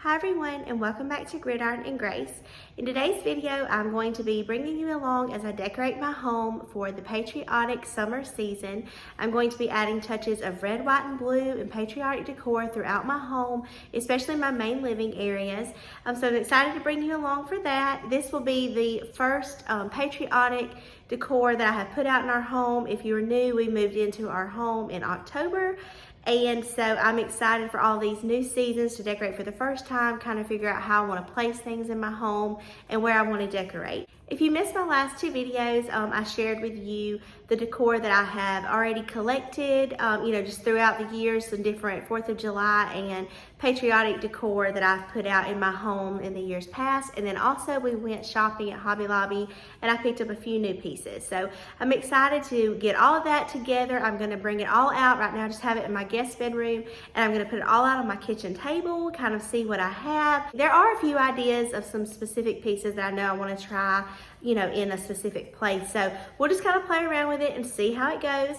Hi everyone, and welcome back to Gridiron and Grace. In today's video, I'm going to be bringing you along as I decorate my home for the patriotic summer season. I'm going to be adding touches of red, white, and blue and patriotic decor throughout my home, especially my main living areas. So I'm excited to bring you along for that. This will be the first patriotic decor that I have put out in our home. If you're new, we moved into our home in October. And so I'm excited for all these new seasons to decorate for the first time, kind of figure out how I want to place things in my home and where I want to decorate. If you missed my last two videos, I shared with you the decor that I have already collected, just throughout the years, some different 4th of July and patriotic decor that I've put out in my home in the years past. And then also we went shopping at Hobby Lobby and I picked up a few new pieces. So I'm excited to get all of that together. I'm going to bring it all out right now, just have it in my guest bedroom, and I'm going to put it all out on my kitchen table, kind of see what I have. There are a few ideas of some specific pieces that I know I want to try, in a specific place. So we'll just kind of play around with it and see how it goes.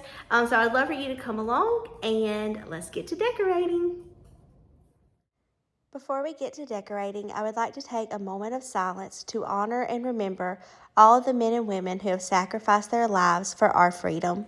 So I'd love for you to come along and let's get to decorating. Before we get to decorating, I would like to take a moment of silence to honor and remember all of the men and women who have sacrificed their lives for our freedom.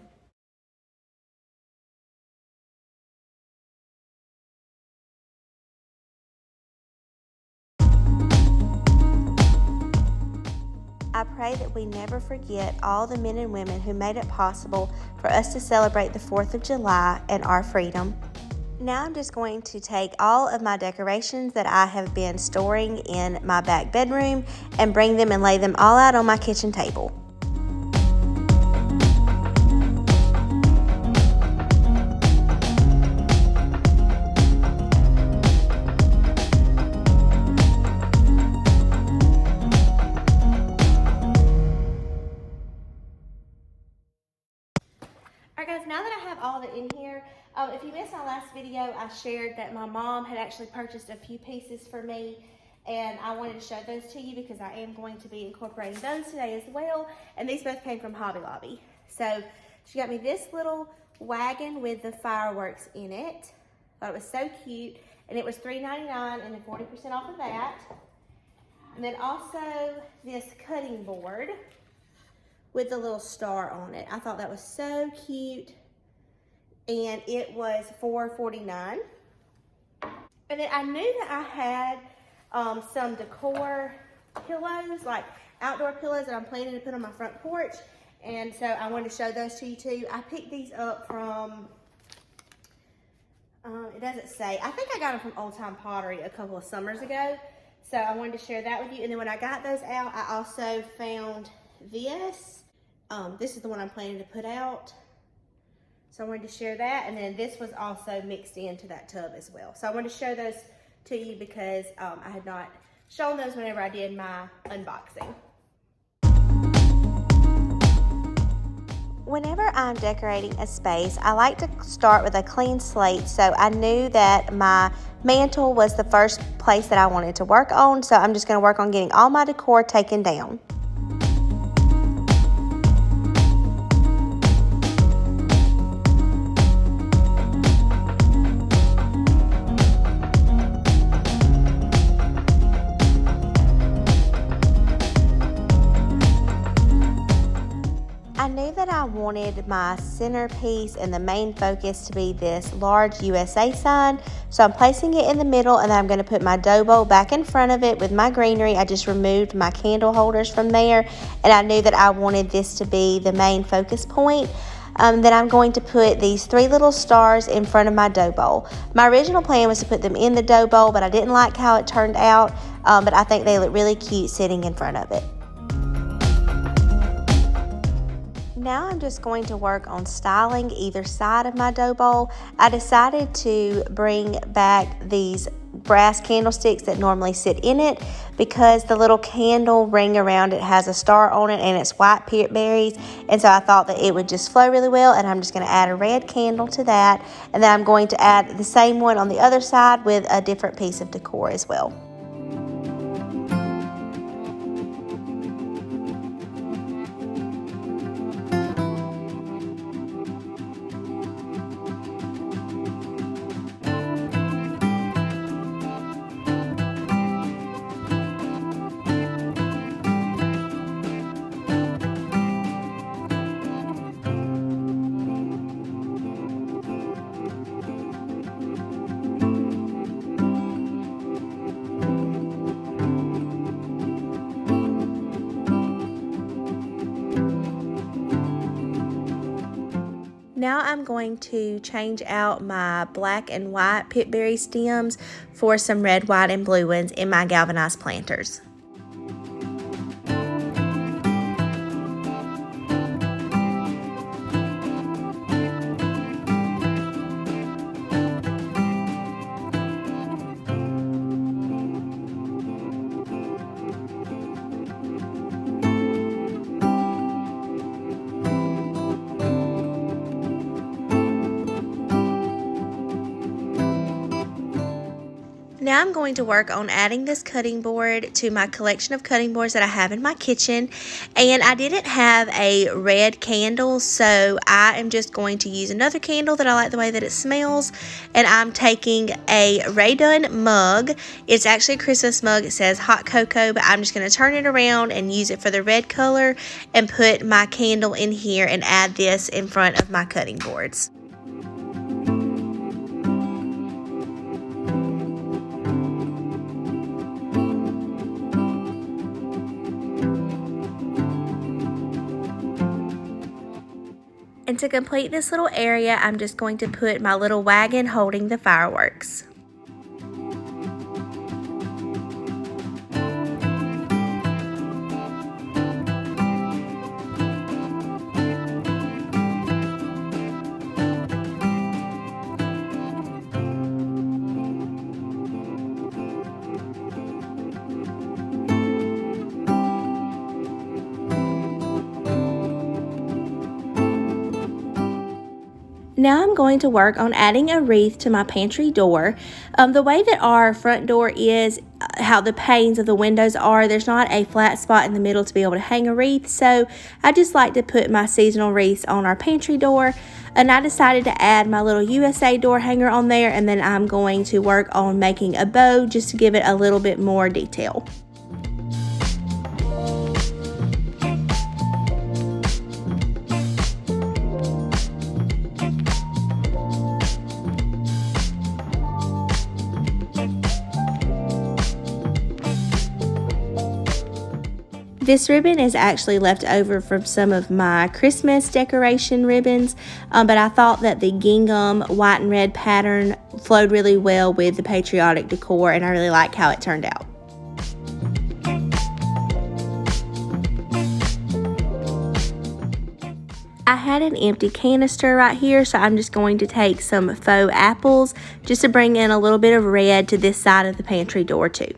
I pray that we never forget all the men and women who made it possible for us to celebrate the 4th of July and our freedom. Now I'm just going to take all of my decorations that I have been storing in my back bedroom and bring them and lay them all out on my kitchen table. Alright guys, now that I have all of it in here, if you missed my last video, I shared that my mom had actually purchased a few pieces for me, and I wanted to show those to you because I am going to be incorporating those today as well, and these both came from Hobby Lobby. So she got me this little wagon with the fireworks in it. Thought it was so cute, and it was $3.99 and then 40% off of that. And then also this cutting board with the little star on it. I thought that was so cute, and it was $4.49. And then I knew that I had some decor pillows, like outdoor pillows that I'm planning to put on my front porch, and so I wanted to show those to you too. I picked these up from, it doesn't say, I think I got them from Old Time Pottery a couple of summers ago, so I wanted to share that with you. And then when I got those out, I also found this. This is the one I'm planning to put out. So I wanted to share that. And then this was also mixed into that tub as well. So I wanted to show those to you because I had not shown those whenever I did my unboxing. Whenever I'm decorating a space, I like to start with a clean slate. So I knew that my mantle was the first place that I wanted to work on. So I'm just going to work on getting all my decor taken down. I knew that I wanted my centerpiece and the main focus to be this large USA sign. So I'm placing it in the middle, and then I'm going to put my dough bowl back in front of it with my greenery. I just removed my candle holders from there, and I knew that I wanted this to be the main focus point. Then I'm going to put these 3 little stars in front of my dough bowl. My original plan was to put them in the dough bowl, but I didn't like how it turned out, but I think they look really cute sitting in front of it. Now I'm just going to work on styling either side of my dough bowl. I decided to bring back these brass candlesticks that normally sit in it because the little candle ring around it has a star on it and it's white berries, and so I thought that it would just flow really well. And I'm just going to add a red candle to that, and then I'm going to add the same one on the other side with a different piece of decor as well. Now I'm going to change out my black and white pitberry stems for some red, white, and blue ones in my galvanized planters. Now I'm going to work on adding this cutting board to my collection of cutting boards that I have in my kitchen. And I didn't have a red candle, so I am just going to use another candle that I like the way that it smells. And I'm taking a Raydun mug. It's actually a Christmas mug. It says hot cocoa, but I'm just going to turn it around and use it for the red color and put my candle in here and add this in front of my cutting boards. And to complete this little area, I'm just going to put my little wagon holding the fireworks. Now I'm going to work on adding a wreath to my pantry door. The way that our front door is, how the panes of the windows are, there's not a flat spot in the middle to be able to hang a wreath. So I just like to put my seasonal wreaths on our pantry door. And I decided to add my little USA door hanger on there. And then I'm going to work on making a bow just to give it a little bit more detail. This ribbon is actually left over from some of my Christmas decoration ribbons, but I thought that the gingham white and red pattern flowed really well with the patriotic decor, and I really like how it turned out. I had an empty canister right here, so I'm just going to take some faux apples just to bring in a little bit of red to this side of the pantry door too.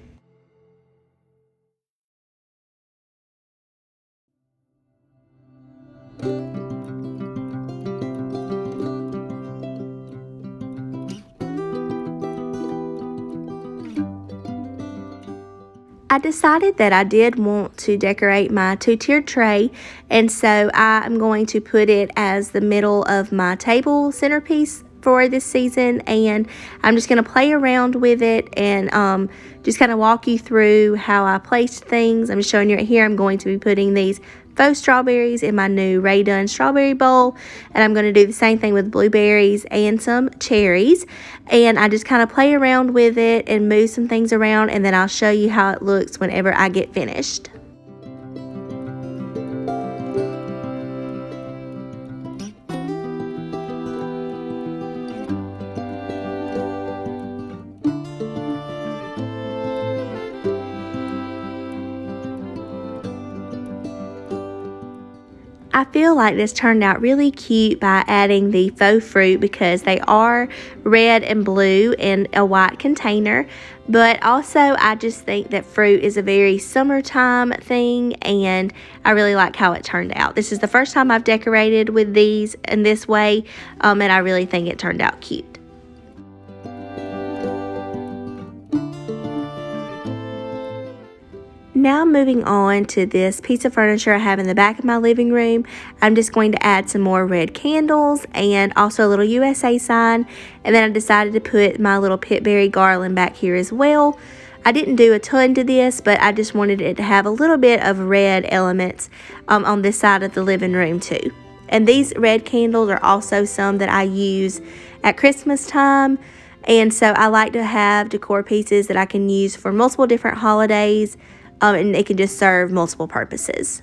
I decided that I did want to decorate my two-tiered tray, and so I'm going to put it as the middle of my table centerpiece for this season, and I'm just going to play around with it and just kind of walk you through how I placed things. I'm just showing you right here. I'm going to be putting these faux strawberries in my new Raydun strawberry bowl, and I'm going to do the same thing with blueberries and some cherries, and I just kind of play around with it and move some things around, and then I'll show you how it looks whenever I get finished. I feel like this turned out really cute by adding the faux fruit because they are red and blue in a white container. But also I just think that fruit is a very summertime thing, and I really like how it turned out. This is the first time I've decorated with these in this way, and I really think it turned out cute. Now moving on to this piece of furniture I have in the back of my living room, I'm just going to add some more red candles and also a little USA sign, and then I decided to put my little pitberry garland back here as well. I didn't do a ton to this, but I just wanted it to have a little bit of red elements on this side of the living room too. And these red candles are also some that I use at Christmas time, and so I like to have decor pieces that I can use for multiple different holidays. And it can just serve multiple purposes.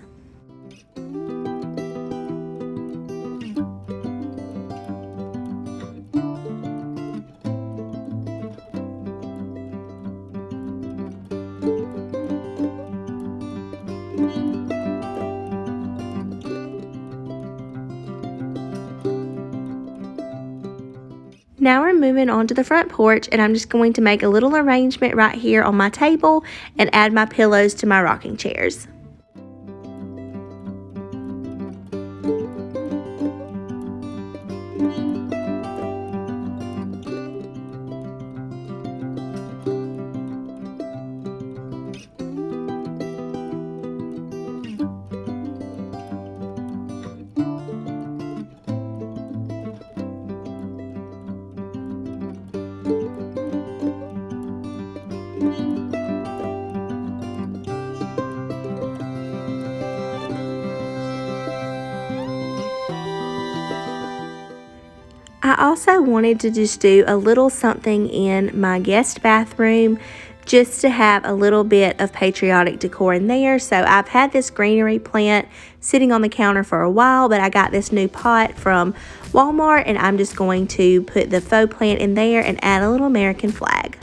Now we're moving on to the front porch, and I'm just going to make a little arrangement right here on my table and add my pillows to my rocking chairs. I also wanted to just do a little something in my guest bathroom just to have a little bit of patriotic decor in there. So I've had this greenery plant sitting on the counter for a while, but I got this new pot from Walmart, and I'm just going to put the faux plant in there and add a little American flag.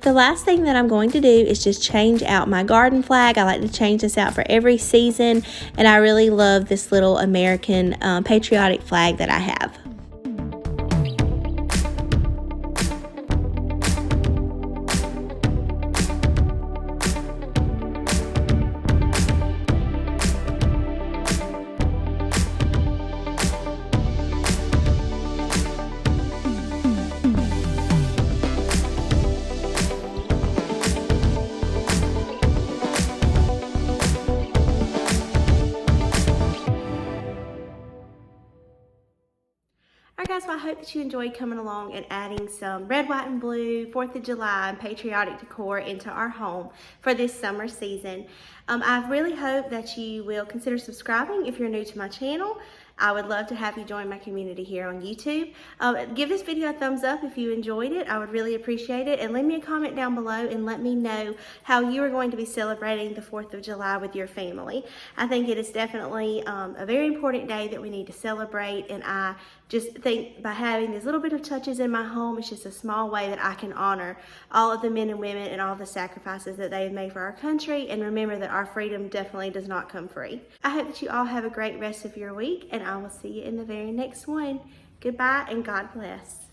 The last thing that I'm going to do is just change out my garden flag. I like to change this out for every season, and I really love this little American patriotic flag that I have. Alright guys, well I hope that you enjoyed coming along and adding some red, white, and blue 4th of July and patriotic decor into our home for this summer season. I really hope that you will consider subscribing if you're new to my channel. I would love to have you join my community here on YouTube. Give this video a thumbs up if you enjoyed it. I would really appreciate it. And leave me a comment down below and let me know how you are going to be celebrating the 4th of July with your family. I think it is definitely a very important day that we need to celebrate. And I just think by having these little bit of touches in my home, it's just a small way that I can honor all of the men and women and all the sacrifices that they have made for our country, and remember that our freedom definitely does not come free. I hope that you all have a great rest of your week, and I will see you in the very next one. Goodbye and God bless.